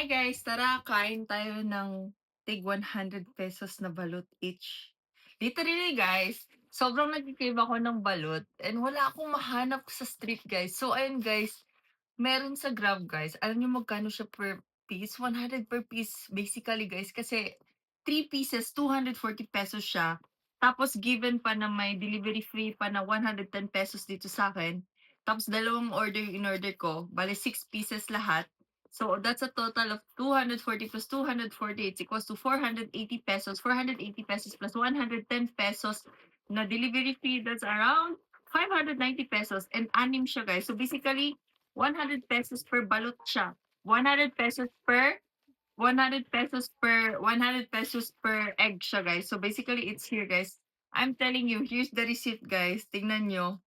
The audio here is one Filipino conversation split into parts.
Guys, tara kain tayo ng tig ₱100 na balut each. Literally guys, sobrang nagki-crave ako ng balut and wala akong mahanap sa street guys. So ayun guys, meron sa Grab guys. Alam niyo magkano siya per piece? 100 per piece basically guys kasi 3 pieces, ₱240 siya. Tapos given pa na may delivery free pa na ₱110 dito sa akin. Tapos dalawang order yung in-order ko, bale 6 pieces lahat. So that's a total of 240 plus 240, it's equals to ₱480. ₱480 plus ₱110 na delivery fee, that's around ₱590 and anim siya guys. So basically, ₱100 per balot siya. ₱100 per ₱100 per egg siya guys. So basically, it's here guys. I'm telling you, here's the receipt guys. Tingnan nyo.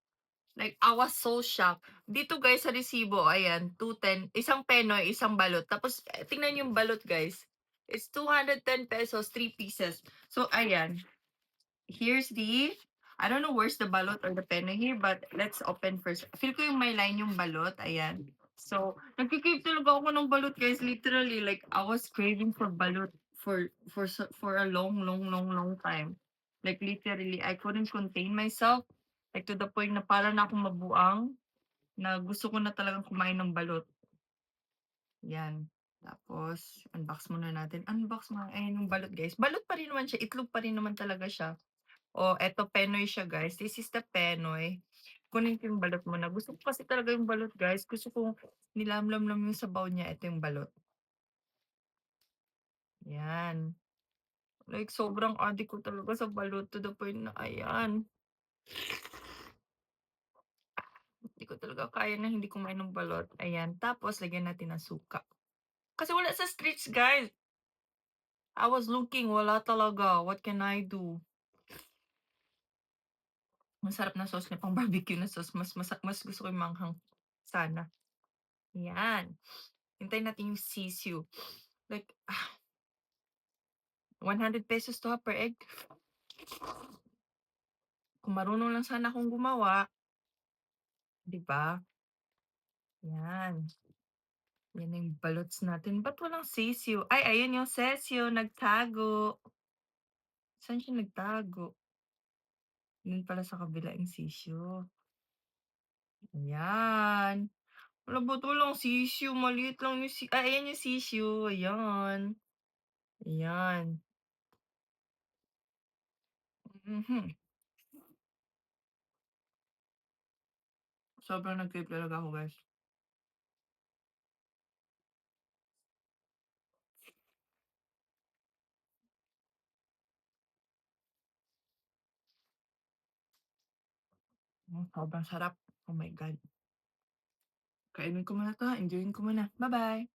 Like, I was so shocked. Dito guys sa resibo, ayan, 210, isang penoy, isang balot. Tapos, tingnan yung balot guys. It's ₱210, 3 pieces. So, ayan. Here's the, I don't know where's the balot or the penoy here, but let's open first. Feel ko yung may line yung balot, ayan. So, nagki-crave talaga ako ng balot guys, literally. Like, I was craving for balot for a long time. Like, literally, I couldn't contain myself. Like, to the point na para na akong mabuang, na gusto ko na talagang kumain ng balot. Yan. Tapos, unbox muna natin. Unbox muna. Ayan yung balot, guys. Balot pa rin naman siya. Itlog pa rin naman talaga siya. Oh, eto penoy siya, guys. This is the penoy. Kunin ko yung balot muna. Gusto ko kasi talaga yung balot, guys. Gusto ko nilamlam yung sabaw niya. Ito yung balot. Yan. Like, sobrang adik ko talaga sa balot to the point na, ayan. Hindi ko talaga kaya na hindi kumain ng balot. Ayan. Tapos, lagyan natin ng suka. Kasi wala sa streets, guys. I was looking, wala talaga. What can I do? Masarap na sauce niya, pang barbecue na sauce. Mas gusto ko yung manghang. Sana. Yan. Hintayin natin yung sisiu. Like, ₱100 to ha per egg. Kung marunong lang sana akong gumawa, 'di ba? Yan. Yan na yung balots natin. Ba't walang sisiu? Ay, ayun yung sesiu, nagtago. Saan siya nagtago? Yun pala sa kabila yung sisiu. Ayan. Hala, ba't walang sisiu? Maliit lang yung ay, ayan yung sisiu. Ayan. Ayan. Mhm. Sobrang nag-crave talaga ako, guys. Sobrang sarap. Oh my God. Kainin ko muna 'to, enjoyin ko muna. Bye-bye.